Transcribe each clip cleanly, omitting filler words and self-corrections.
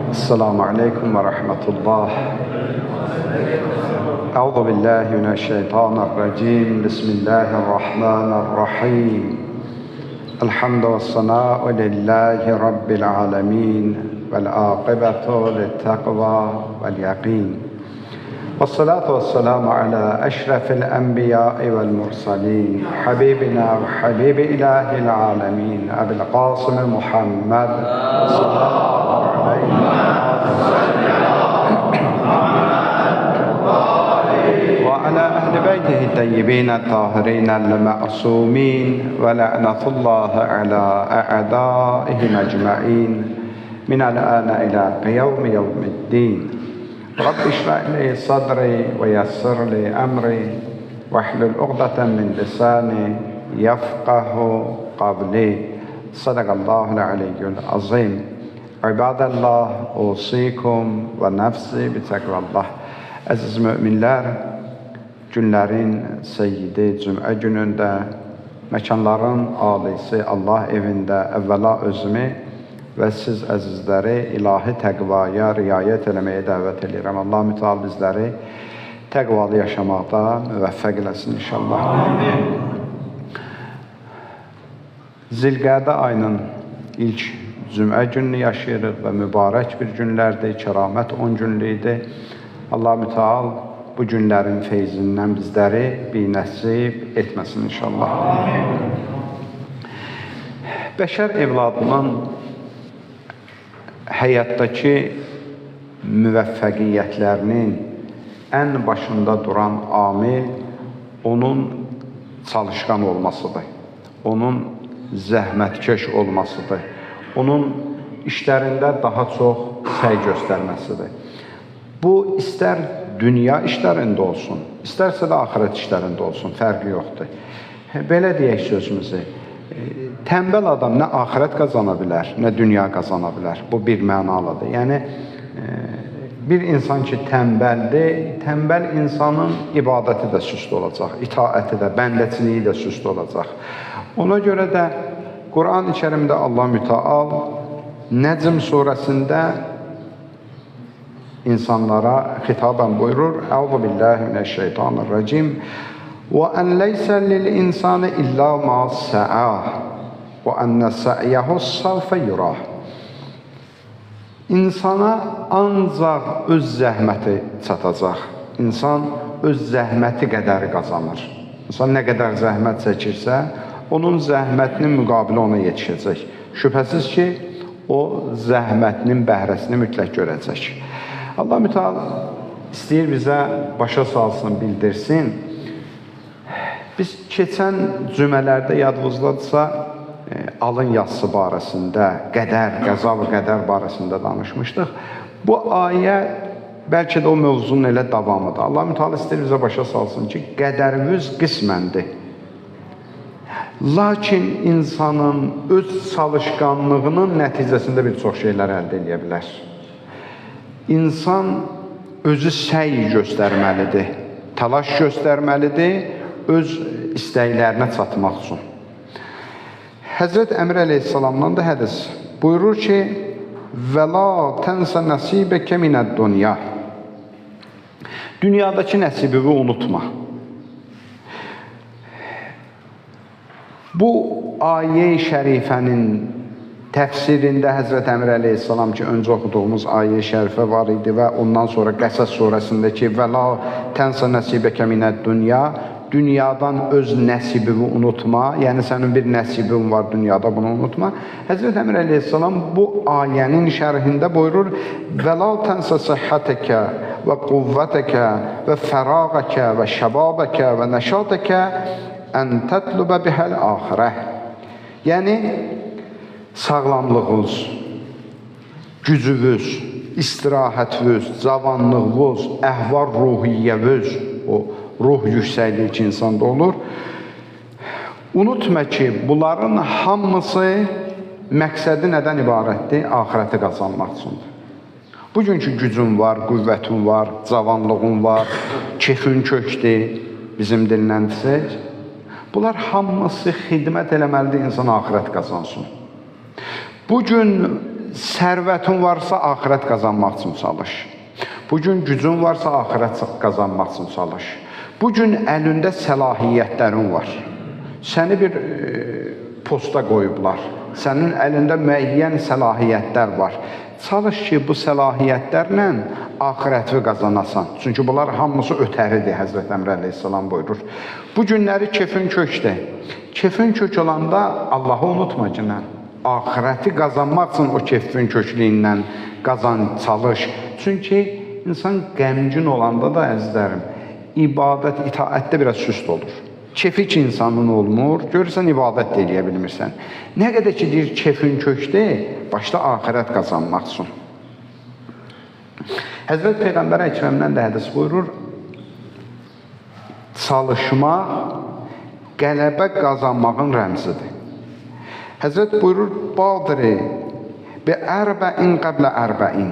السلام عليكم ورحمة الله. أعوذ بالله من الشيطان الرجيم. بسم الله الرحمن الرحيم. الحمد والثناء لله رب العالمين والعاقبة للتقوى واليقين، والصلاة والسلام على أشرف الأنبياء والمرسلين حبيبنا وحبيب إله العالمين أبي القاسم محمد صلى الله عليه وعلى أهل بيته الطيبين الطاهرين المعصومين، ولعنة الله على أعدائهم أجمعين من الآن إلى يوم الدين. رب اشرح لي صدري ويسر لي أمري واحلل عقدة من لساني يفقه قولي. صدق الله العلي العظيم. عباد الله أوصيكم ونفسي بتقوى الله. Əziz müminlər, günlərin seyyidi cümə günündə, məkanların alisi Allah evində əvvəla özümü və siz əzizləri ilahi təqvaya riayət eləməyə dəvət edirəm. Allah mütəal bizləri təqvalı yaşamaqda müvəffəq eləsin inşallah. Zilqədə ayının ilk cümə gününü yaşayırıq və mübarək bir günlərdir, kəramət 10 günlükdir. Allah mütəal bu günlərin feyzindən bizləri binəsib etməsin inşallah. Bəşər evladının həyatdakı müvəffəqiyyətlərinin ən başında duran amil onun çalışqan olmasıdır, onun zəhmətkeş olmasıdır, onun işlərində daha çox səy göstərməsidir. Bu, istər dünya işlərində olsun, istərsə də axirət işlərində olsun, fərqi yoxdur. Belə deyək sözümüzü, tənbəl adam nə axirət qazana bilər, nə dünya qazana bilər. Bu bir mənalıdır. Yəni, bir insan ki tənbəldir, tənbəl insanın ibadəti də süst olacaq, itaəti də, bəndəçiliyi də süst olacaq. Ona görə də Quran-ı Kərimdə Allah mütəal Nəcm surəsində insanlara xitabən buyurur: Əuzu billahi mineşşeytanirracim. Və ən leysə lil-insani illa ma sə'a və ənə sə'yəhu savfə yurah. İnsana ancaq öz zəhməti çatacaq. İnsan öz zəhməti qədər qazanır. İnsan nə qədər zəhmət çəkirsə, onun zəhmətinin müqabili ona yetişəcək. Şübhəsiz ki, o zəhmətinin bəhrəsini mütləq görəcək. Allah mütəal istəyir bizə başa salsın, bildirsin. Biz keçən cümələrdə yadınızdadırsa, alın yazısı barəsində, qədər, qəza və qədər barəsində danışmışdıq. Bu ayə bəlkə də o mövzunun elə davamıdır. Allah mütəal istəyir bizə başa salsın ki, qədərimiz qisməndir. Lakin insanın öz çalışqanlığının nəticəsində bir çox şeylər əldə edə bilər. İnsan özü səy göstərməlidir, təlaş göstərməlidir öz istəklərinə çatmaq üçün. Həzrət Əmr əleyhissalamdan da hədis buyurur ki, və la tənsə nəsibəkə minəd-dünya. Dünyadakı nəsibini unutma. Bu ayə-i şərifənin təfsirində Həzrət Əmr əleyhissalam ki, öncə oxuduğumuz ayə-i şərifə var idi və ondan sonra Qəsəs surəsindəki və la tənsə nəsibəkə minəd-dünya, dünyadan öz nəsibini unutma, yəni sənin bir nəsibin var dünyada, bunu unutma. Həzrət Əmr əleyhissalam bu ayənin şərhində buyurur: və la tənsə səhhətəkə və quvvətəkə və fərağəkə və şəbabəkə və nəşatəkə ən tətlubə bihəl axirə. Yəni, sağlamlığınız, gücünüz, istirahətiniz, cavanlığınız, əhval ruhiyyəniz, o ruh yüksəkliyi ki insanda olur. Unutma ki, bunların hamısı məqsədi nədən ibarətdir? Axirəti qazanmaq üçündür. Bugünkü gücün var, qüvvətin var, cavanlığın var, keyfin kökdür, bizim dinləndisək. Bunlar hamısı xidmət eləməlidir, insan axirət qazansın. Bugün sərvətin varsa axirət qazanmaq üçün çalış. Bugün gücün varsa axirət qazanmaq üçün çalış. Bugün əlində səlahiyyətlərin var. Səni bir posta qoyublar. Sənin əlində müəyyən səlahiyyətlər var. Çalış ki, bu səlahiyyətlərlə axirəti qazanasan. Çünki bunlar hamısı ötəridir, Həzrət Əmr əleyhissalam buyurur. Bu günləri kefin kökdə. Kefin kök olanda Allahı unutma günə. Axirəti qazanmaq üçün o kefin köklüyündən çalış. Çünki insan qəmgin olanda da, əzizlərim, ibadət, itaətdə biraz süst olur. Kefik insanın olmur, görürsən, ibadət də eləyə bilmirsən. Nə qədər ki, deyir, kefin kökdə, başda axirət qazanmaq üçün. Həzrət Peyğəmbər Əkrəmdən də hədis buyurur, çalışmaq, qələbə qazanmağın rəmzidir. Həzrət buyurur, badiri, bi ərbəin qəblə ərbəin.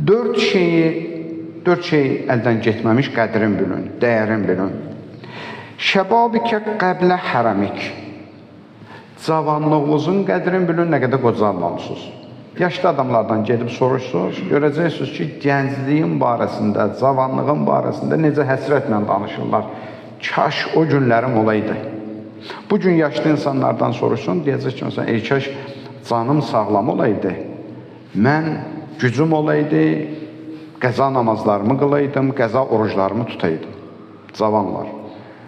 Dörd şey əldən getməmiş qədrin bilin, dəyərin bilin. Şəbabikə qəblə hərəmik. Cavanlığınızın qədrin bilin, nə qədər qocalmamışsınız. Yaşlı adamlardan gedib soruşsunuz, görəcəksiniz ki, gəncliyin barəsində, cavanlığın barəsində necə həsrətlə danışırlar. Kaş o günlərim olaydı. Bugün yaşlı insanlardan soruşsun, deyəcək ki, ey kaş canım sağlam olaydı. Mən gücüm olaydı, qəza namazlarımı qılaydım, qəza oruclarımı tutaydım. Cavanlar.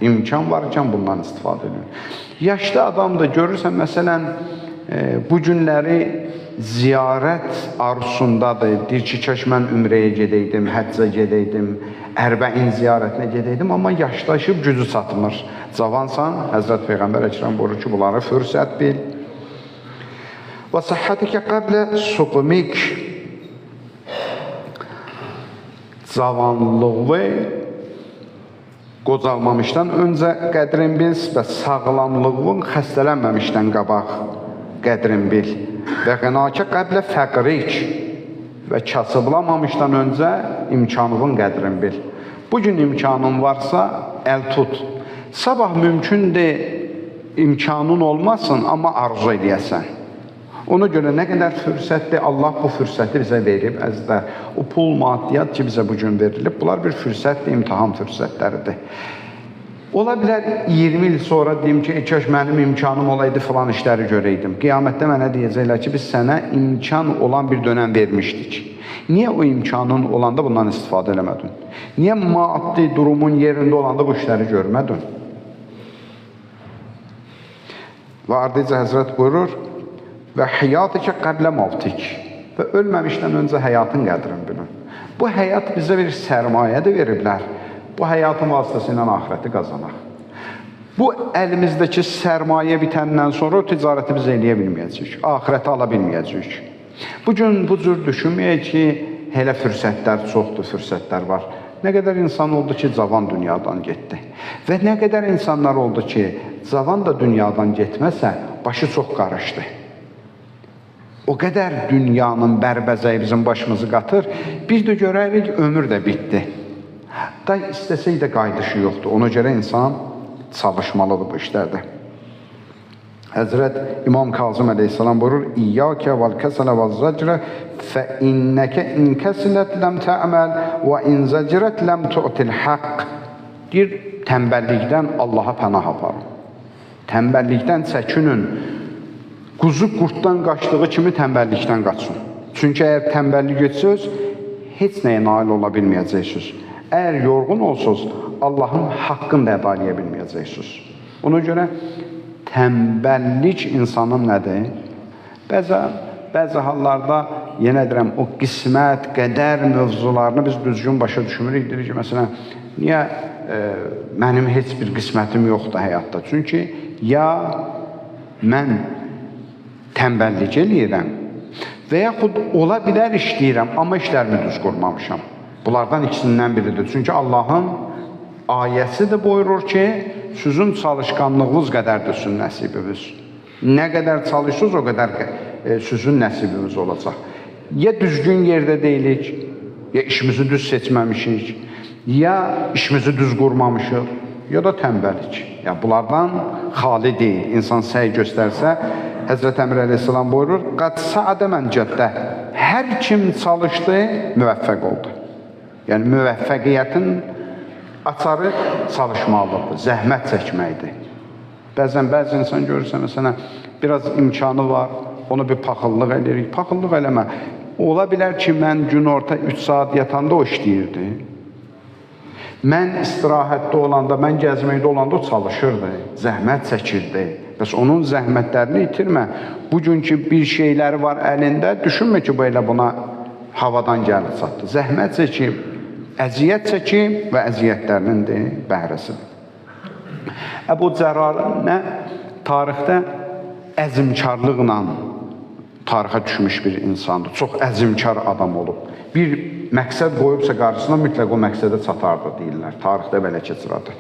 İmkan varkən bundan istifadə edin. Yaşlı adam da görürsən, məsələn, bu günləri ziyarət arzusundadır. Deyir ki, kaş mən ümrəyə gedəydim, həccə gedəydim, ərbəin ziyarətinə gedəydim, amma yaşlaşıb gücü çatmır. Cavansan, Həzrət Peyğəmbər Əkrəm buyurur ki, bunları fürsət bil. Və səhhətikə qəblə suqmik. Cavanlığı qocalmamışdan öncə qədrin bil və sağlamlığın xəstələnməmişdən qabaq qədrin bil. Və qənakə qəblə fəqrik və kasıblamamışdan öncə imkanının qədrin bil. Bugün imkanın varsa əl tut. Sabah mümkündür imkanın olmasın, amma arzu edəyəsən. Ona görə nə qədər fürsətdir, Allah bu fürsəti bizə verib, əzizlər. O pul, maddiyyat ki, bizə bugün verilib, bunlar bir fürsətdir, imtahan fürsətləridir. Ola bilər 20 il sonra deyim ki, kaş mənim imkanım olaydı, filan işləri görəydim. Qiyamətdə mənə deyəcəklər ki, biz sənə imkan olan bir dönəm vermişdik. Niyə o imkanın olanda bundan istifadə eləmədin? Niyə maddi durumun yerində olanda bu işləri görmədin? Və ardıca Həzrət buyurur, və həyatıkə qəblə mavtik və ölməmişdən öncə həyatın qədrini bilin. Bu həyat bizə bir sərmayə də veriblər. Bu həyatın vasitəsilə axirəti qazanaq. Bu əlimizdəki sərmayə bitəndən sonra o ticarəti biz eləyə bilməyəcəyik, axirəti ala bilməyəcəyik. Bugün bu cür düşünməyək ki, hələ fürsətlər çoxdur, fürsətlər var. Nə qədər insan oldu ki, cavan dünyadan getdi. Və nə qədər insanlar oldu ki, cavan da dünyadan getməsə, başı çox qarışdı. O qədər dünyanın bərbəzəyi bizim başımızı qatır, bir də görərik, ömür də bitdi. Da istəsək də qayıdışı yoxdur. Ona görə insan çalışmalıdır bu işlərdə. Həzrət İmam Kazım əleyhissalam buyurur, İyyəkə vəl-kəsələ vəl-zəcrə fə-innəkə inkəsilət ləm tə'məl və inzəcrət ləm tu'til haqq. Deyir, tənbəllikdən Allaha pənah aparın. Tənbəllikdən çəkinin. Quzu qurtdan qaçdığı kimi tənbəllikdən qaçın. Çünki əgər tənbəllik etsəz, heç nəyə nail ola bilməyəcəksiniz. Əgər yorğun olsuz, Allahın haqqını da əda edə bilməyəcəksiniz. Ona görə tənbəllik insanın nədir? Bəzi hallarda, yenə deyirəm, o qismət, qədər mövzularını biz düzgün başa düşmürük. Deyirik ki, məsələn, niyə mənim heç bir qismətim yoxdur həyatda? Çünki ya mən tənbəllik eləyirəm və yaxud ola bilər işləyirəm, amma işlərimi düz qurmamışam. Bunlardan ikisindən biridir. Çünki Allahın ayəsi də buyurur ki, sizin çalışqanlığınız qədərdir sizin nəsibiniz. Nə qədər çalışırsınız, o qədər sizin nəsibiniz olacaq. Ya düzgün yerdə deyilik, ya işimizi düz seçməmişik, ya işimizi düz qurmamışıq, ya da tənbəllik. Ya bunlardan xali deyil. İnsan səy göstərsə, Həzrət Əmr əleyhissalam buyurur, "Qad sa'ada mən cəddə." Hər kim çalışdı, müvəffəq oldu. Yəni müvəffəqiyyətin açarı çalışmalıdır, zəhmət çəkməkdir. Bəzi insan görürsə, məsələn, biraz imkanı var, onu bir paxıllıq eləyirik. Paxıllıq eləmə. Ola bilər ki, mən günorta 3 saat yatanda o işləyirdi. Mən istirahətdə olanda, mən gəzməkdə olanda o çalışırdı, zəhmət çəkirdi. Bəs onun zəhmətlərini itirmə. Bugünkü bir şeyləri var əlində, düşünmə ki, bu elə buna havadan gəlib çatdı. Zəhmət çəkib, əziyyət çəkib və əziyyətlərinin də bəhrəsidir. Əbu Zərar nə? Tarixdə əzmkarlıqla tarixə düşmüş bir insandır. Çox əzmkar adam olub. Bir məqsəd qoyubsa qarşısına mütləq o məqsədə çatardı deyirlər. Tarixdə belə keçir adı.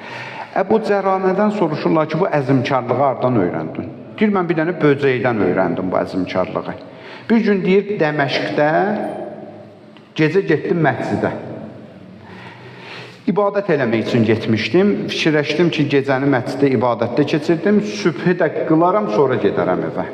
Əbu Zəranədən soruşurlar ki, bu əzmkarlığı hardan öyrəndin? Deyir, mən bir dənə böcəkdən öyrəndim bu əzmkarlığı. Bir gün deyir, Dəməşqdə gecə getdim məscidə. İbadət eləmək üçün getmişdim. Fikirləşdim ki, gecəni məsciddə ibadətdə keçirdim. Sübhü də qılaram, sonra gedərəm evə.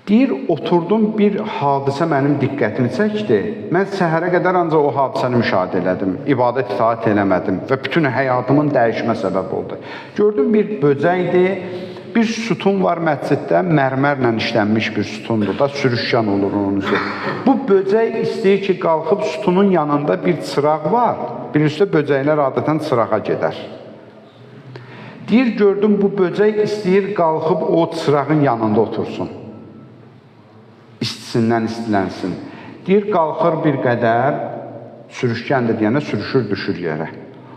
Deyir, oturdum, bir hadisə mənim diqqətimi çəkdi. Mən səhərə qədər ancaq o hadisəni müşahidə elədim. İbadət itaat eləmədim və bütün həyatımın dəyişmə səbəb oldu. Gördüm, bir böcəkdir. Bir sütun var məsciddə, mərmərlə işlənmiş bir sütundur da, sürüşkan olur onun üzrə. Bu böcək istəyir ki, qalxıb sütunun yanında bir çıraq var. Birisi böcəklər adətən çırağa gedər. Deyir, gördüm, bu böcək istəyir qalxıb o çırağın yanında otursun. İstisindən istilənsin. Deyir, qalxır bir qədər, sürüşkəndir deyənə sürüşür, düşür yerə.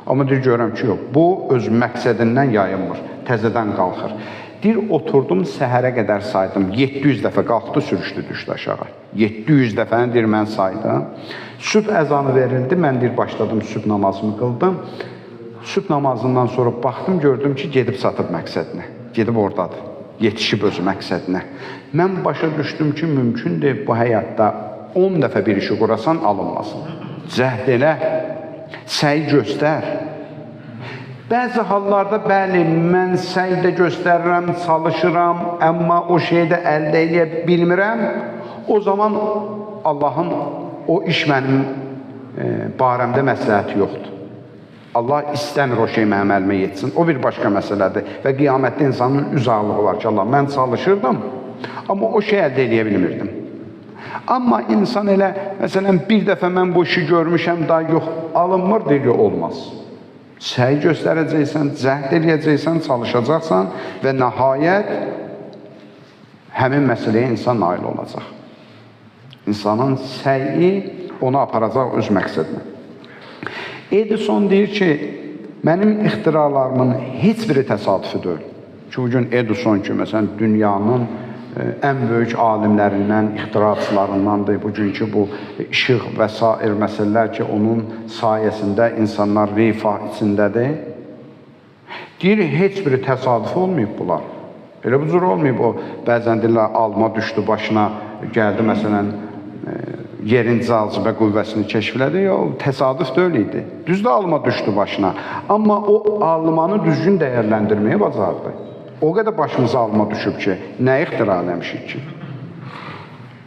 Amma deyir, görürəm ki, yox, bu öz məqsədindən yayınmır, təzədən qalxır. Deyir, oturdum, səhərə qədər saydım, 700 dəfə qalxdı, sürüşdü, düşdü aşağı. 700 dəfəni deyir, mən saydım. Sübh əzanı verildi, mən deyir, başladım, sübh namazımı qıldım. Sübh namazından sonra baxdım, gördüm ki, gedib satıb məqsədinə, gedib oradadır. Yetişib öz məqsədinə. Mən başa düşdüm ki, mümkündür bu həyatda 10 dəfə bir işi qurasan alınmasın. Cəhd elə, səy göstər. Bəzi hallarda, bəli, mən səydə göstərirəm, çalışıram, amma o şeydə əldə edə bilmirəm. O zaman Allahın o iş mənim barəmdə məsləhəti yoxdur. Allah istəmir o şey mənim əlimə yetsin. O bir başqa məsələdir. Və qiyamətdə insanın üzağlığı var ki, Allah, mən çalışırdım, amma o şey əldə edə bilmirdim. Amma insan elə, məsələn, bir dəfə mən bu işi görmüşəm, daha yox, alınmır, deyir, olmaz. Səy göstərəcəksən, cəhd edəcəksən, çalışacaqsan və nəhayət həmin məsələyə insan nail olacaq. İnsanın səyi onu aparacaq öz məqsədinə. Edison deyir ki, mənim ixtiralarımın heç biri təsadüfi deyil. Ki, bugün Edison ki, məsələn, dünyanın ən böyük alimlərindən, ixtiraçılarındandır. Bugünkü bu işıq və s. məsələlər ki, onun sayəsində insanlar rifah içindədir. Deyir, heç biri təsadüf olmayıb bunlar. Elə bu cür olmayıb o, bəzən deyirlər, alma düşdü başına, gəldi məsələn, yerin cazibə qüvvəsini kəşf elədi, yox, təsadüf deyil idi. Düzdür, alma düşdü başına. Amma o almanı düzgün dəyərləndirməyə bacardı. O qədər başımıza alma düşüb ki, nə ixtira eləmişik ki?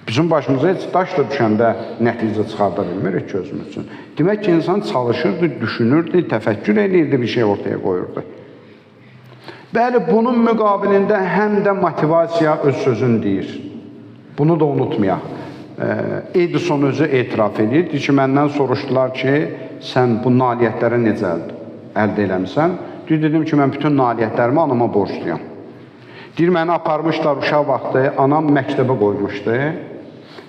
Bizim başımıza heç daş da düşəndə nəticə çıxarda bilmirik ki, özümüz üçün. Demək ki, insan çalışırdı, düşünürdü, təfəkkür edirdi, bir şey ortaya qoyurdu. Bəli, bunun müqabilində həm də motivasiya öz sözünü deyir. Bunu da unutmayaq. Edison özü etiraf edir. Deyir ki, məndən soruşdular ki, sən bu nailiyyətləri necə əldə eləmişsən? Deyir, dedim ki, mən bütün nailiyyətlərimi anama borcluyam. Deyir, məni aparmışlar uşaq vaxtı, anam məktəbə qoymuşdu.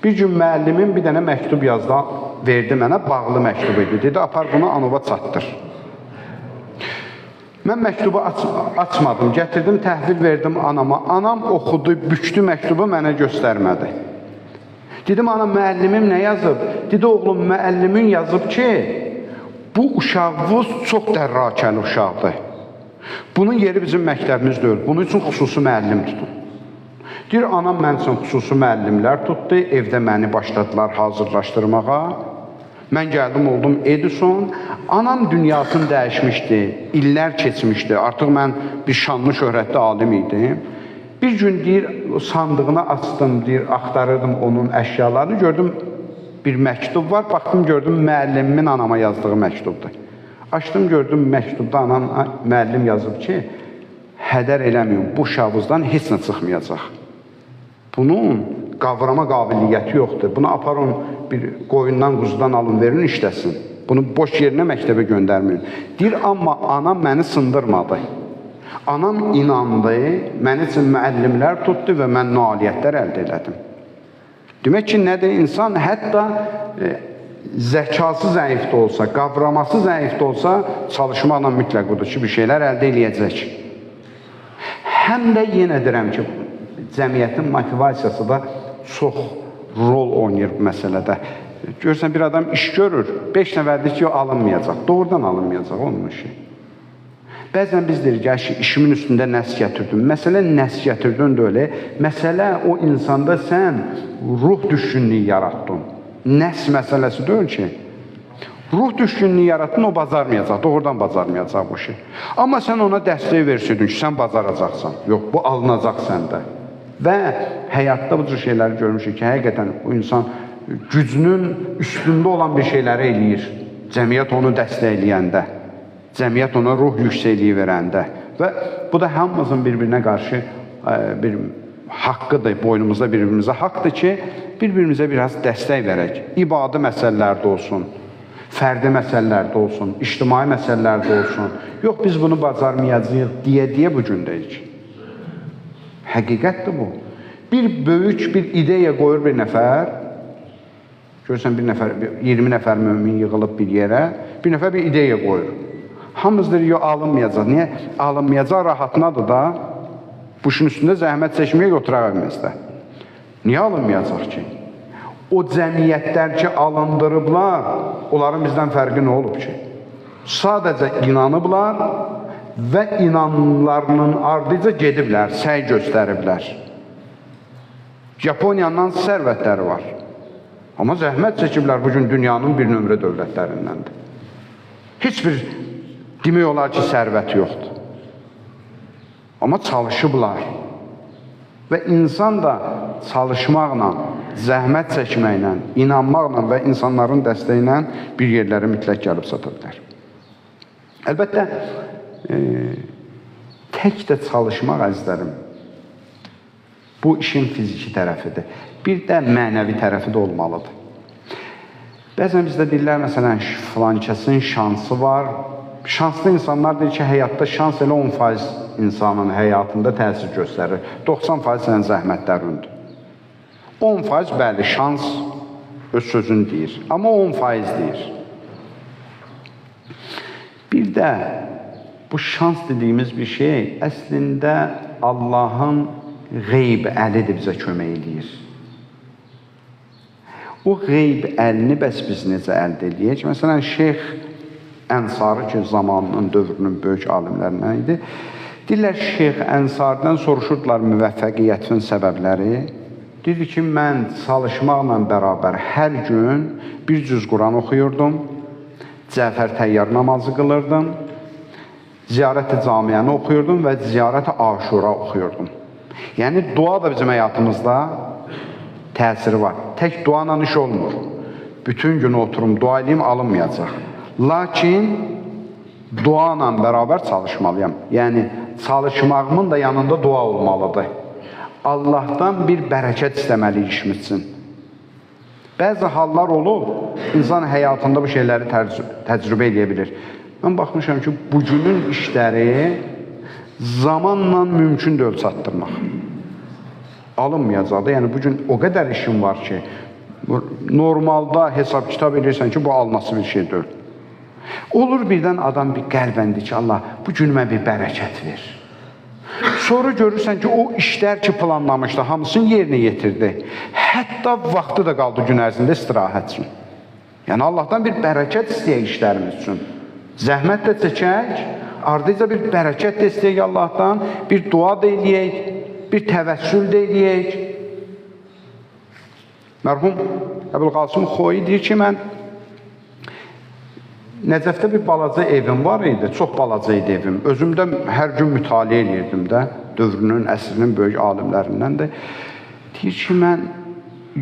Bir gün müəllimim bir dənə məktub yazdı, verdi mənə, bağlı məktub idi. Dedi, apar bunu anova çatdır. Mən məktubu açmadım, gətirdim, təhvil verdim anama. Anam oxudu, büktü məktubu mənə göstərmədi. Dedim, ana, müəllimim nə yazıb? Dedi, oğlum, müəllimin yazıb ki, bu uşağınız çox dərrakəli uşaqdır. Bunun yeri bizim məktəbimiz deyil. Bunun üçün xüsusi müəllim tutun. Deyir, anam mən üçün xüsusi müəllimlər tutdu. Evdə məni başladılar hazırlaşdırmağa. Mən gəldim, oldum Edison. Anam dünyasını dəyişmişdi. İllər keçmişdi. Artıq mən bir şanlı şöhrətli alim idim. Bir gün deyir, sandığını açdım, deyir, axtarırdım onun əşyalarını, gördüm bir məktub var, baxdım, gördüm müəllimimin anama yazdığı məktubdur. Açdım, gördüm məktubda müəllim yazıb ki, hədər eləməyin, bu şavuzdan heç nə çıxmayacaq. Bunun qavrama qabiliyyəti yoxdur. Bunu aparın, bir qoyundan, quzudan alın, verin, işləsin. Bunu boş yerinə məktəbə göndərməyin. Deyir, amma anam məni sındırmadı. Anam inandı, mən üçün müəllimlər tutdu və mən nailiyyətlər əldə elədim. Demək ki, nədir? İnsan hətta zəkası zəif də olsa, qavraması zəif də olsa, çalışmaqla mütləq budur ki, bir şeylər əldə eləyəcək. Həm də yenə deyirəm ki, cəmiyyətin motivasiyası da çox rol oynayır bu məsələdə. Görürsən, bir adam iş görür, 5 nəfərdir ki, alınmayacaq, doğrudan alınmayacaq onun işi. Bəzən biz deyirik, gəl ki, işimin üstündə nəs gətirdim. Məsələ nəs gətirdin də öyle. Məsələ o insanda sən ruh düşkünlüyü yarattın. Nəs məsələsi deyil ki. Ruh düşkünlüyü yarattın, o bacarmayacaq, doğrudan bacarmayacaq bu şey. Amma sən ona dəstək versiydin ki, sən bacaracaqsan. Yox, bu alınacaq səndə. Və həyatda bu cür şeyləri görmüşük ki, həqiqətən bu insan gücünün üstündə olan bir şeyləri eləyir. Cəmiyyət onu dəstəkləyəndə. Cəmiyyət ona ruh yüksəkliyi verəndə və bu da hamımızın bir-birinə qarşı bir haqqıdır, boynumuzda bir-birimizə haqqdır ki, bir-birimizə biraz dəstək verək. İbadi məsələlərdə olsun, fərdi məsələlərdə olsun, ictimai məsələlərdə olsun. Yox, biz bunu bacarmayacağıq deyə bu gündəyik. Həqiqətdir bu. Bir böyük bir ideya qoyur bir nəfər, görürsən, 20 nəfər mümin yığılıb bir yerə, bir nəfər bir ideya qoyur. Hamımız deyir, yox, alınmayacaq. Niyə? Alınmayacaq rahatınadır da, bu işin üstündə zəhmət çəkməyə oturaq evimizdə. Niyə alınmayacaq ki? O cəmiyyətlər ki, alındırıblar, onların bizdən fərqi nə olub ki? Sadəcə inanıblar və inanlarının ardıca gediblər, səy göstəriblər. Yaponiyandan sərvətləri var. Amma zəhmət çəkiblər bugün dünyanın bir nömrə dövlətlərindəndir. Heç bir demək olar ki, sərvət yoxdur. Amma çalışıblar. Və insan da çalışmaqla, zəhmət çəkməklə, inanmaqla və insanların dəstəylə bir yerlərə mütləq gəlib çata bilər. Əlbəttə, tək də çalışmaq, əzizlərim, bu işin fiziki tərəfidir. Bir də mənəvi tərəfi də olmalıdır. Bəzən bizdə deyirlər, məsələn, filankəsin şansı var. Şanslı insanlar deyir ki, həyatda şans elə 10% insanın həyatında təsir göstərir. 90% sənin zəhmətlərindir. 10% bəli, şans öz sözünü deyir. Amma 10% deyir. Bir də bu şans dediyimiz bir şey əslində Allahın qeyb əlidir bizə kömək edir. O qeyb əlini bəs biz necə əldə edəyək? Məsələn, Şeyx Ənsari ki, zamanının, dövrünün böyük alimlərindən idi. Deyirlər, Şeyx Ənsaridən soruşurdular müvəffəqiyyətin səbəbləri. Dedi ki, mən çalışmaqla bərabər hər gün bir cüz Quran oxuyurdum, Cəfər Təyyar namazı qılırdım, ziyarət-i camiyəni oxuyurdum və ziyarət-i aşura oxuyurdum. Yəni, dua da bizim həyatımızda təsiri var. Tək duanla iş olmur. Bütün gün oturum, dua edeyim, alınmayacaq. Lakin dua ilə bərabər çalışmalıyam. Yəni, çalışmağımın da yanında dua olmalıdır. Allahdan bir bərəkət istəməliyik işimiz üçün. Bəzi hallar olub, insan həyatında bu şeyləri təcrübə edə bilir. Mən baxmışam ki, bugünün işləri zamanla mümkün deyil çatdırmaq. Alınmayacaq da, yəni bugün o qədər işim var ki, normalda hesab kitab edirsən ki, bu alınası bir şey deyil. Olur birdən adam bir qəlbəndir ki, Allah bu günümə bir bərəkət ver. Sonra görürsən ki, o işlər ki planlamışdı, hamısını yerinə yetirdi. Hətta vaxtı da qaldı gün ərzində istirahət üçün. Yəni Allahdan bir bərəkət istəyək işlərimiz üçün. Zəhmət də çəkək, ardıca bir bərəkət də istəyək Allahdan, bir dua da eləyək, bir təvəssül də eləyək. Mərhum Əbülqasım Xoyi deyir ki, mən Nəcəfdə bir balaca evim var idi, çox balaca idi evim. Özümdə hər gün mütaliə edirdim də. dövrünün, əsrinin böyük alimlərindəndir. Deyir ki, mən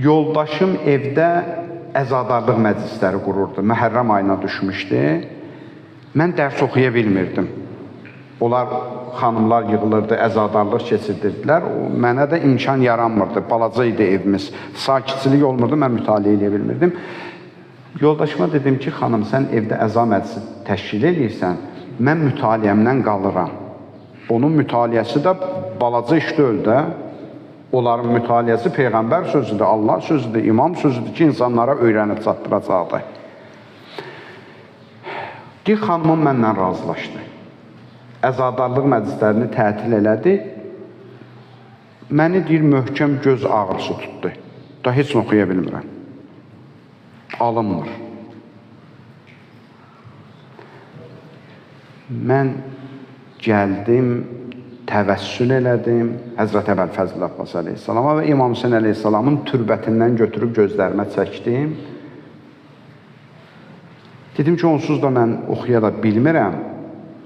yoldaşım evdə əzadarlıq məclisləri qururdu. Məhərrəm ayına düşmüşdü. Mən dərs oxuya bilmirdim. Onlar, xanımlar yığılırdı, əzadarlıq keçirdirdilər. Mənə də imkan yaranmırdı. Balaca idi evimiz. Sakitçilik olmurdu, mən mütaliə edə bilmirdim. Yoldaşıma dedim ki, xanım, sən evdə əza məclisi təşkil edirsən, mən mütaliəmdən qalıram. Onun mütaliəsi də balaca iş deyil də. Onların mütaliəsi Peyğəmbər sözüdür, Allah sözüdür, imam sözüdür ki, insanlara öyrənib çatdıracaqdır. Deyir, xanımım mənlə razılaşdı. Əzadarlıq məclislərini tətil elədi. Məni deyir, möhkəm göz ağrısı tutdu. Da heç mi oxuya bilmirəm. Alınmır. Mən gəldim, təvəssül elədim Həzrət Əbəl Fəzl Abbas əleyhissalama və İmam Hüseyin əleyhissalamın türbətindən götürüb gözlərimə çəkdim. Dedim ki, onsuz da mən oxuya da bilmirəm.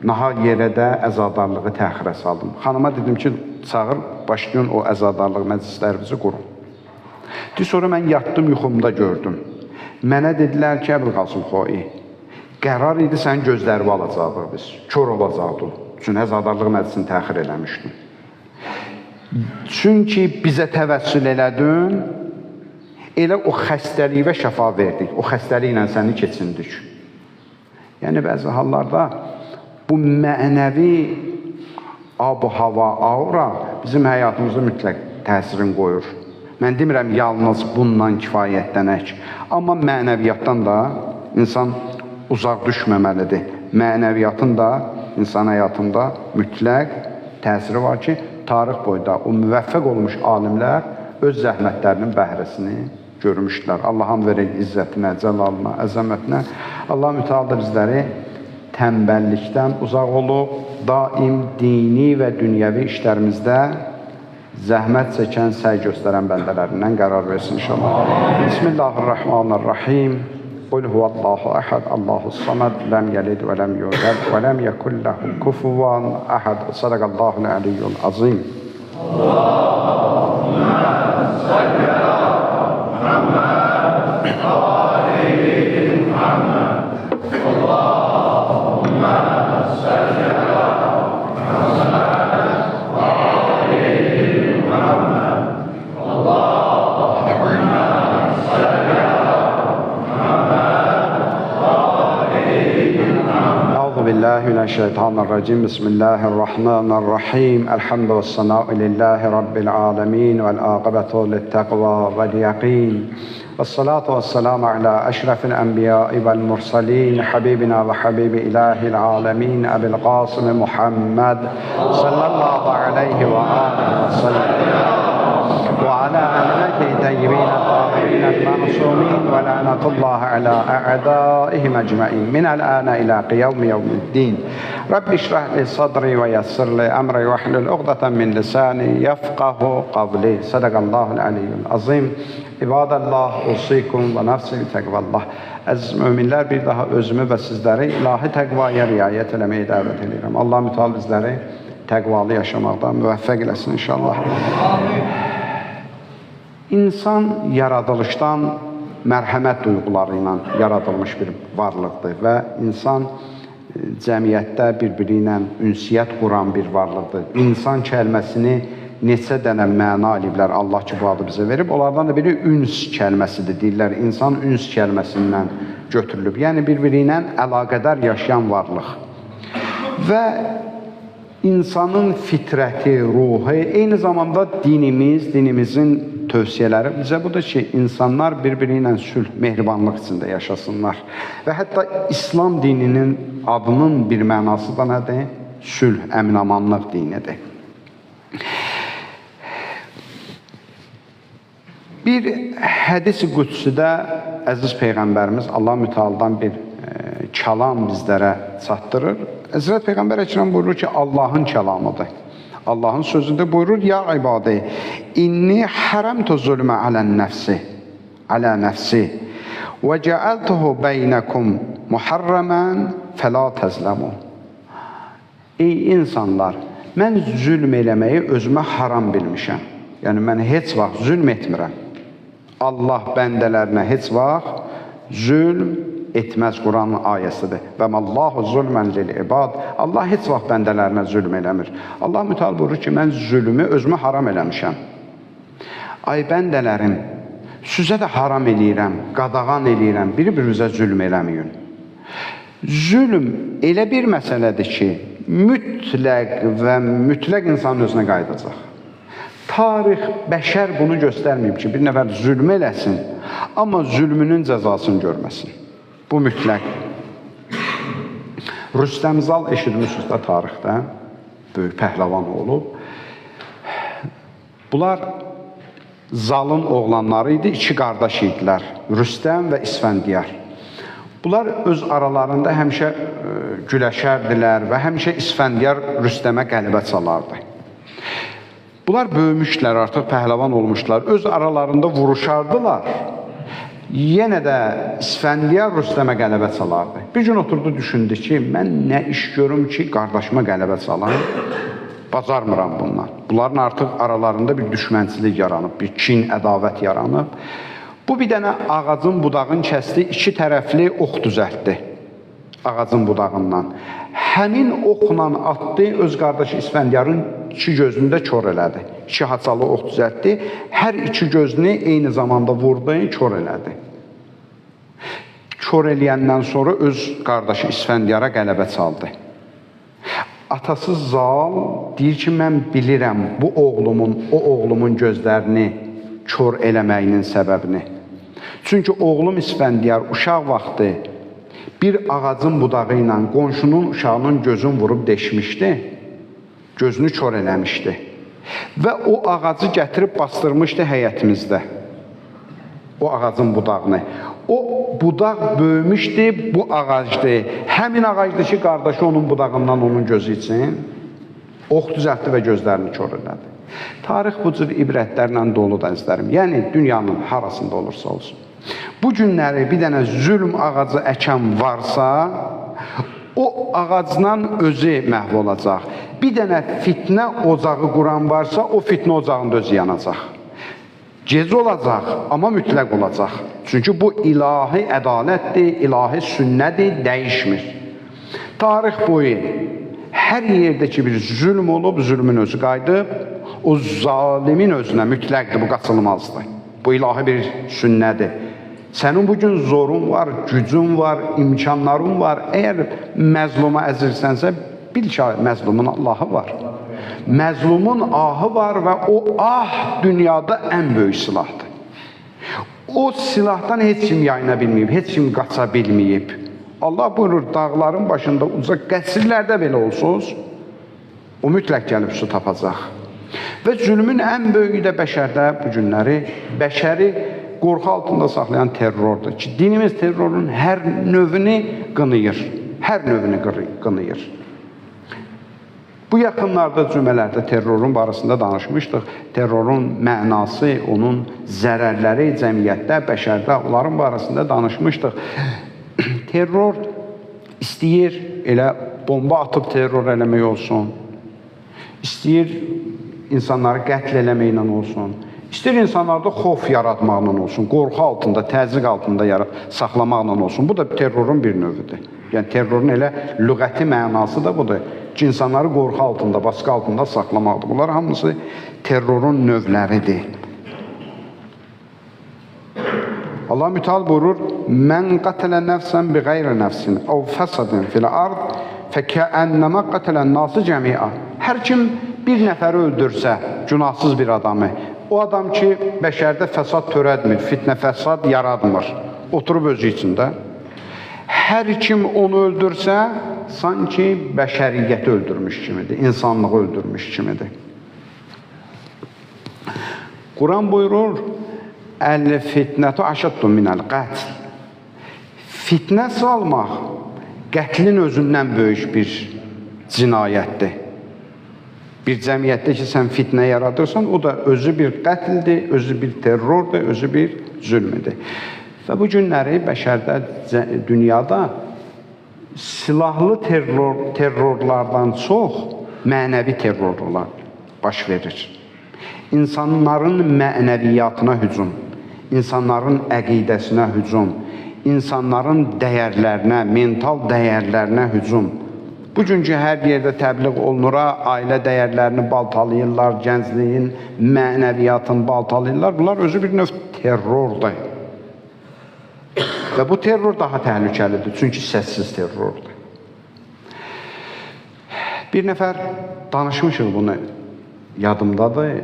Nahaq yerə də əzadarlığı təxirə saldım. Xanıma dedim ki, çağır, başlayın o əzadarlıq məclislərimizi qurun. Sonra mən yatdım, yuxumda gördüm. Mənə dedilər ki, Əbülqasım Xoyi, qərar idi, sən gözlərimi alacaqdıq biz, kör olacaqdıq. Üçün əzadarlıq məclisini təxir eləmişdim. Çünki bizə təvəssül elədin, elə o xəstəliyivə şəfa verdik, o xəstəliklə səni keçindik. Yəni, bəzi hallarda bu mənəvi ab-hava, aura bizim həyatımızda mütləq təsirin qoyur. Mən demirəm, yalnız bundan kifayətlənək. Amma mənəviyyatdan da insan uzaq düşməməlidir. Mənəviyyatın da insan həyatında mütləq təsiri var ki, tarix boyda o müvəffəq olmuş alimlər öz zəhmətlərinin bəhrəsini görmüşdülər. Allah'ın verir izzətinə, cəlalına, əzəmətinə. Allah müteala bizləri tənbəllikdən uzaq olub, daim dini və dünyəvi işlərimizdə zəhmət çəkən, səy göstərən bəndələrindən qərar versin inşallah. Bismillahirrahmanirrahim. Qul huvallahu əhəd, Allahu samad, ləm yəlid və ləm yulad və ləm yekun ləhu kufuvan əhəd. Sadaqallahul əliyyul azim. Allahümme salli ala Muhammed və ali Muhammed. Allahümme salli ala Muhammed və ali Muhammed. Allahümme salli ala بالله من الشيطان الرجيم بسم الله الرحمن الرحيم الحمد والصناء لله رب العالمين والعاقبة للتقوى واليقين والصلاة والسلام على أشرف الأنبياء والمرسلين حبيبنا وحبيب إله العالمين أبي القاسم محمد صلى الله عليه وآله وسلم وعلى آله الطيبين الطاهرين المعصومين ولعنة الله على أعدائهم أجمعين من الآن إلى قيام يوم الدين رب اشرح لي صدري ويسر لي أمري واحلل عقدة من لساني يفقه قولي صدق الله العلي العظيم عباد الله أوصيكم ونفسي بتقوى الله. Əziz möminlər, bir daha özümü və sizləri ilahi təqvaya riayət eləməyə dəvət edirəm. Allah müteala bizləri təqvalı yaşamaqda müvəffəq eləsin inşallah. İnsan yaradılışdan mərhəmət duyğuları ilə yaradılmış bir varlıqdır və insan cəmiyyətdə bir-biri ilə ünsiyyət quran bir varlıqdır. İnsan kəlməsini neçə dənə məna aliblər Allah ki, bu adı bizə verib. Onlardan da biri üns kəlməsidir, deyirlər. İnsan üns kəlməsindən götürülüb. Yəni, bir-biri ilə əlaqədar yaşayan varlıq. Və insanın fitrəti, ruhu, eyni zamanda dinimizin tövsiyələri bizə budur ki, insanlar bir-biri ilə sülh, mehribanlıq içində yaşasınlar. Və hətta İslam dininin adının bir mənası da nədir? Sülh, əmin-amanlıq dinidir. Bir hədis-i qüdsüdə əziz Peyğəmbərimiz Allah mütealadan bir kəlam bizlərə çatdırır. Həzrət Peyğəmbər Əkrəm buyurur ki, Allahın kəlamıdır. Allahın sözündə buyurur, ya ibadi, inni hərəmtu zulmə alə nəfsi və cəəltuhu beynəkum muharrəmən fəla təzləmu. Ey insanlar, mən zülm eləməyi özümə haram bilmişəm. Yəni, mən heç vaxt zülm etmirəm. Allah bəndələrinə heç vaxt zülm etməz Quranın ayəsidir. Və məllahu zulmən lil-ibad. Allah heç vaxt bəndələrinə zülm eləmir. Allah mütəal buyurur ki, mən zülmü özümə haram eləmişəm. Ay bəndələrim, sizə də haram eləyirəm, qadağan eləyirəm, bir-birinizə zülm eləməyin. Zülm elə bir məsələdir ki, mütləq insanın özünə qayıdacaq. Tarix, bəşər bunu göstərməyib ki, bir nəfər zülm eləsin, amma zülmünün cəzasını görməsin. Bu mütləq. Rüstəm Zal eşitmişsiniz də tarixdə, böyük pəhləvan olub. Bunlar Zalın oğlanları idi, iki qardaş idilər, Rüstəm və İsfəndiyar. Bunlar öz aralarında həmişə güləşərdilər və həmişə İsfəndiyar Rüstəmə qəlibə çalardı. Bunlar böyümüşdülər, artıq pəhləvan olmuşdular, öz aralarında vuruşardılar. Yenə də İsfəndiyar Rüstəmə qələbə çalardı. Bir gün oturdu, düşündü ki, mən nə iş görüm ki, qardaşıma qələbə çalam? Bacarmıram bunlar. Bunların artıq aralarında bir düşmənçilik yaranıb, bir kin, ədavət yaranıb. Bu bir dənə ağacın budağını kəsdi, iki tərəfli ox düzəltdi ağacın budağından. Həmin oxla atdı, öz qardaşı İsfəndiyarın iki gözünü də kör elədi. İki haçalı ox düzəltdi, hər iki gözünü eyni zamanda vurdu, kör elədi. Kör eləyəndən sonra öz qardaşı İsfəndiyara qələbə çaldı. Atası Zal deyir ki, mən bilirəm bu oğlumun gözlərini kör eləməyinin səbəbini. Çünki oğlum İsfəndiyar uşaq vaxtı bir ağacın budağı ilə qonşunun uşağının gözünü vurub deşmişdi, gözünü kör eləmişdi. Və o ağacı gətirib bastırmışdı həyətimizdə, o ağacın budağını. O budaq böyümüşdü, bu ağacdı. Həmin ağacdı ki, qardaşı onun budağından onun gözü için ox düzəltdi və gözlərini kör elədi. Tarix bu cür ibrətlərlə doludur əzizlərim. Yəni, dünyanın harasında olursa olsun. Bu günləri bir dənə zülm ağacı əkən varsa, o ağacdan özü məhv olacaq. Bir dənə fitnə ocağı quran varsa, o fitnə ocağında özü yanacaq. Gec olacaq, amma mütləq olacaq. Çünki bu ilahi ədalətdir, ilahi sünnədir, dəyişmir. Tarix boyu hər yerdə ki bir zülm olub, zülmün özü qayıdıb, o zalimin özünə mütləqdir, bu qaçılmazdır. Bu ilahi bir sünnədir. Sənin bugün zorun var, gücün var, imkanların var. Əgər məzluma əzirsənsə, bil ki, məzlumun Allahı var. Məzlumun ahı var və o ah dünyada ən böyük silahdır. O silahdan heç kim yayına bilməyib, heç kim qaça bilməyib. Allah buyurur, dağların başında uca qəsrlərdə belə olsunuz, o mütləq gəlib su tapacaq. Və zülmün ən böyüyü də bəşərdə bu günləri, bəşəri qorxu altında saxlayan terrordur ki, dinimiz terrorun hər növünü qınıyır, hər növünü qınıyır. Bu yaxınlarda cümələrdə terrorun barəsində danışmışdıq. Terrorun mənası, onun zərərləri cəmiyyətdə, bəşərdə, onların barəsində danışmışdıq. Terror istəyir elə bomba atıb terror eləmək olsun, istəyir insanları qətl eləməklə olsun, istəyir insanlarda xof yaratmaqla olsun, qorxu altında, təzyiq altında saxlamaqla olsun. Bu da terrorun bir növüdür. Yəni, terrorun elə lüğəti mənası da budur ki, insanları qorxu altında, baskı altında saxlamaqdır. Bunlar hamısı terrorun növləridir. Allah müteal buyurur, mən qətələ nəfsən bi qeyri nəfsin, əv fəsadin fil ard, fəkəənnəmə qətələn nası cəmiə. Hər kim bir nəfəri öldürsə, günahsız bir adamı, o adam ki, bəşərdə fəsad törədmir, fitnə fəsad yaradmır, oturub özü içində. Hər kim onu öldürsə, sanki bəşəriyyəti öldürmüş kimidir, insanlığı öldürmüş kimidir. Quran buyurur, Əl-fitnətü aşaddu minəl-qətl. Fitnə salmaq qətlin özündən böyük bir cinayətdir. Bir cəmiyyətdə ki, sən fitnə yaradırsan, o da özü bir qətldir, özü bir terrordur, özü bir zülmüdür. Və bu günləri bəşərdə, dünyada silahlı terrorlardan çox mənəvi terrorlar baş verir. İnsanların mənəviyyatına hücum, insanların əqidəsinə hücum, insanların dəyərlərinə, mental dəyərlərinə hücum. Bugünkü hər yerdə təbliğ olunur, ailə dəyərlərini baltalayırlar, gəncliyin mənəviyyatını baltalayırlar. Bunlar özü bir növ terrordur. Və bu terror daha təhlükəlidir, çünki səssiz terrordur. Bir nəfər danışmışıq bunu, yadımdadır.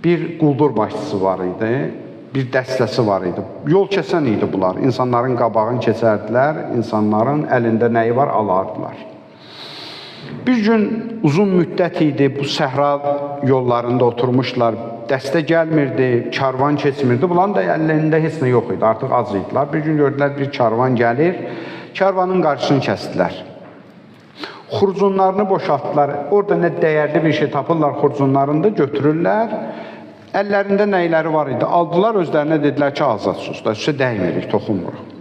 Bir quldur başçısı var idi, bir dəstəsi var idi. Yol kəsən idi bunlar. İnsanların qabağını keçərdilər, insanların əlində nəyi var, alardılar. Bir gün uzun müddət idi, bu səhra yollarında oturmuşlar. Dəstə gəlmirdi, karvan keçmirdi. Bunların da əllərində heç nə yox idi, artıq az idilər. Bir gün gördülər, bir karvan gəlir, karvanın qarşısını kəsdilər. Xurcunlarını boşaltdılar. Orada nə dəyərli bir şey tapırlar xurcunlarında, götürürlər. Əllərində nəyləri var idi, aldılar, özlərinə dedilər ki, azadsız da, sizə dəymirik, toxunmuruq.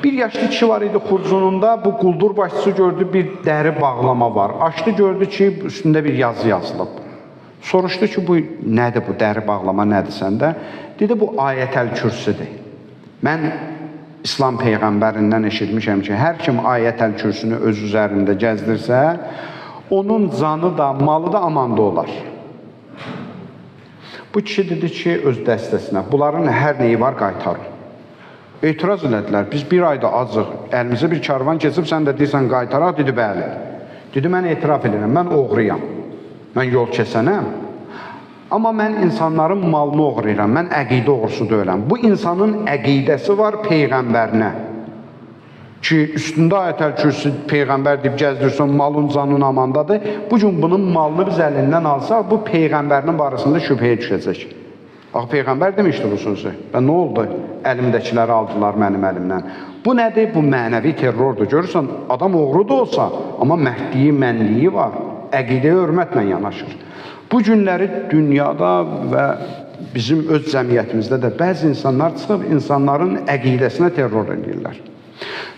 Bir yaşlı kişi var idi xurcununda, bu quldur başçısı gördü, bir dəri bağlama var. Açdı, gördü ki, üstündə bir yazı yazılıb. Soruşdu ki, bu nədir bu, dəri bağlama nədir səndə? Dedi, bu Ayətəl Kürsüdür. Mən İslam Peyğəmbərindən eşitmişəm ki, hər kim Ayətəl Kürsünü öz üzərində gəzdirsə, onun canı da, malı da amanda olar. Bu kişi dedi ki, öz dəstəsinə, bunların hər neyi var, qaytarın. Etiraz elədilər, biz bir ayda azıq, əlimizə bir karvan keçib, sən də deyirsən, qaytaraq, dedi, bəli. Dedi, mən etiraf edirəm, mən oğruyam, mən yol kəsənəm, amma mən insanların malını oğruyam, mən əqidə oğrusu deyiləm. Bu insanın əqidəsi var Peyğəmbərinə. Ki, üstündə Ayətəl Kürsü Peyğəmbər deyib gəzdirsən, malın canın amandadır. Bugün bunun malını biz əlindən alsaq, bu Peyğəmbərinin barəsində şübhəyə düşəcək. Bax, Peyğəmbər demişdi bu sözü. Və nə oldu? Əlimdəkiləri aldılar mənim əlimdən. Bu nədir? Bu mənəvi terrordur. Görürsən, adam oğru da olsa, amma məhdliyi, mənliyi var. Əqidəyə hörmətlə yanaşır. Bu günləri dünyada və bizim öz cəmiyyətimizdə də bəzi insanlar çıxıb insanların əqidəsinə terror edirlər.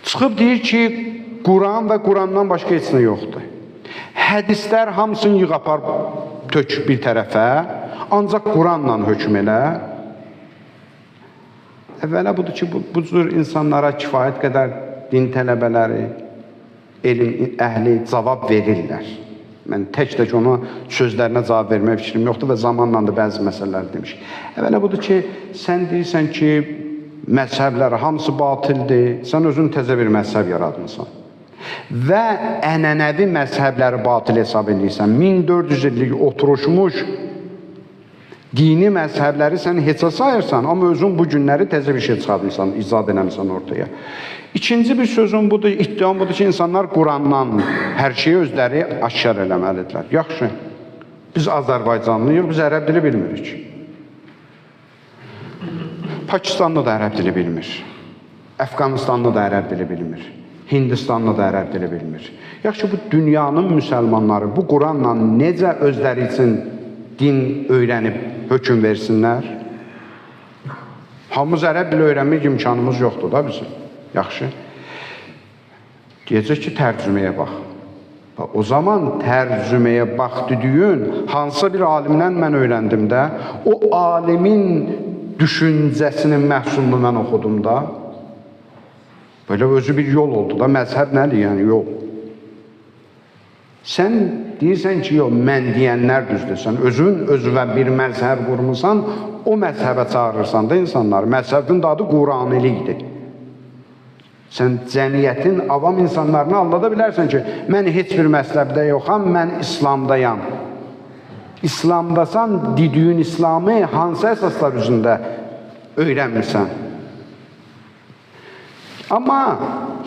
Çıxıb deyir ki, Quran və Qurandan başqa heç nə yoxdur. Hədislər hamısını yığ apar, tök bir tərəfə, ancaq Quranla hökm elə. Əvvəla budur ki, bu cür insanlara kifayət qədər din tələbələri, elm əhli cavab verirlər. Mən tək-tək ona sözlərinə cavab vermək fikrim yoxdur və zamanla da bəzi məsələlər demiş. Əvvəla budur ki, sən deyirsən ki, məzhəblər hamısı batildir, sən özün təzə bir məzhəb yaradmışsan. Və ənənəvi məzhəbləri batil hesab edirsən. 1400 illik oturuşmuş dini məzhəbləri sən heçə sayırsan, amma özün bu günləri təzə bir şey çıxartmışsan, icad eləmişsən ortaya. İkinci bir sözüm budur, iddiam budur ki, insanlar Qurandan hər şeyi özləri aşkar eləməlidirlər. Yaxşı, biz Azərbaycanlıyıq, biz ərəb dili bilmirik. Pakistanlı da ərəb dili bilmir. Əfqanistanlı da ərəb dili bilmir. Hindistanlı da ərəb dili bilmir. Yaxşı, bu dünyanın müsəlmanları bu Quranla necə özləri üçün din öyrənib hökm versinlər? Hamımız ərəb dili öyrənmək imkanımız yoxdur da bizim. Yaxşı. Deyəcək ki, tərcüməyə bax. O zaman tərcüməyə bax düdüyün hansı bir alimdən mən öyrəndim də, o alimin düşüncəsinin məhsulunu mən oxudum da. Böyle özü bir yol oldu da, məzhəb nədir yəni, yol. Sən deyirsən ki, yox, mən deyənlər düzdür. Sən özünə bir məzhəb qurmuşsan, o məzhəbə çağırırsan da insanları. Məzhəbin adı Quranilikdir. Sən cəmiyyətin, avam insanlarını anlada bilərsən ki, mən heç bir məzhəbdə yoxam, mən İslamdayam. İslamdasan, dediyin İslamı hansı əsaslar üzrində öyrənmirsən? Amma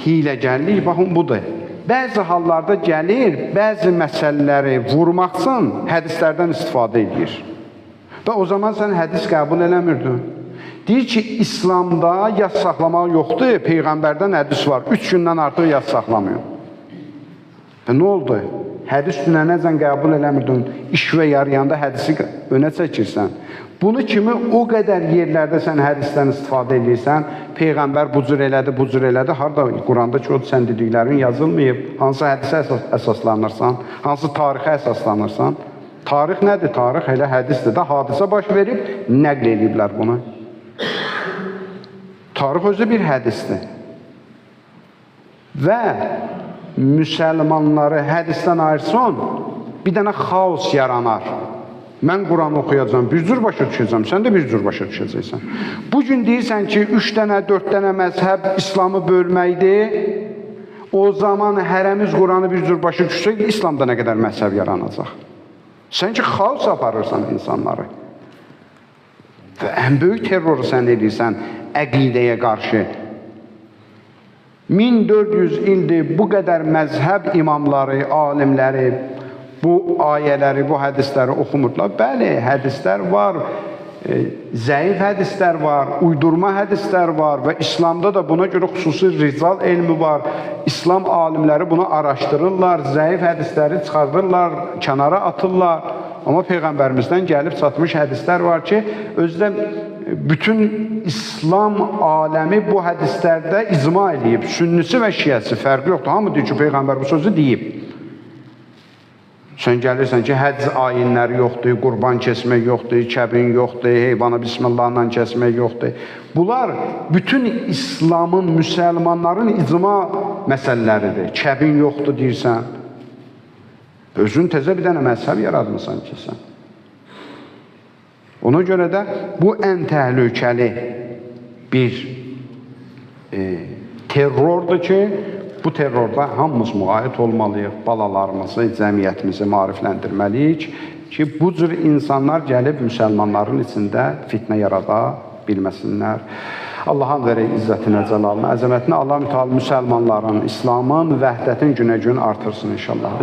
hiləgərlik, baxın, budur. Bəzi hallarda gəlir, bəzi məsələləri vurmaq üçün hədislərdən istifadə edir. Və o zaman sən hədis qəbul eləmirdin. Deyir ki, İslamda yas saxlamaq yoxdur, Peyğəmbərdən hədis var. 3 gündən artıq yas saxlamıyor. Və nə oldu? Hədis günə necən qəbul eləmirdin? İş və yarıyanda hədisi önə çəkirsən. Bunu kimi o qədər yerlərdə sən hədisdən istifadə edirsən, Peyğəmbər bu cür elədi, bu cür elədi. Harada Quranda ki, o sən dediklərin yazılmayıb. Hansı hədisə əsaslanırsan, hansı tarixə əsaslanırsan. Tarix nədir? Tarix elə hədisdir də, hadisə baş verib, nəql ediblər bunu. Tarix özü bir hədisdir. Və müsəlmanları hədisdən ayırsan, bir dənə xaos yaranar. Mən Quranı oxuyacağım, bir cür başa düşəcəm, sən də bir cür başa düşəcəksən. Bugün deyirsən ki, 3 dənə, 4 dənə məzhəb İslamı bölməkdir. O zaman hərəmiz Quranı bir cür başa düşsək, İslamda nə qədər məzhəb yaranacaq. Sən ki, xaos aparırsan insanları. Və ən böyük terroru sən edirsən əqidəyə qarşı. 1400 ildir bu qədər məzhəb imamları, alimləri bu ayələri, bu hədisləri oxumurlar. Bəli, hədislər var, zəif hədislər var, uydurma hədislər var və İslamda da buna görə xüsusi rical elmi var. İslam alimləri bunu araşdırırlar, zəif hədisləri çıxardırlar, kənara atırlar. Amma Peyğəmbərimizdən gəlib çatmış hədislər var ki, özdə bütün İslam aləmi bu hədislərdə icma edib. Sünnisi və şiəsi fərqi yoxdur. Hamı deyir ki, Peyğəmbər bu sözü deyib. Sən gəlirsən ki, həcc ayinləri yoxdur, qurban kesmək yoxdur, kəbin yoxdur, heyvanı bismillahla kəsmək yoxdur. Bunlar bütün İslamın, müsəlmanların icma məsələləridir. Kəbin yoxdur deyirsən. Özün təzə bir dənə məzhəb yaradmısan ki sən. Ona görə də bu ən təhlükəli bir terrordur ki, bu terrorda hamımız müğayət olmalıyıq, balalarımızı, cəmiyyətimizi maarifləndirməliyik ki, bu cür insanlar gəlib müsəlmanların içində fitnə yarada bilməsinlər. Allahın verək izzətinə, cəlalına, əzəmətinə, Allah mütəal müsəlmanların, İslamın, vəhdətin günə-gün artırsın inşallah.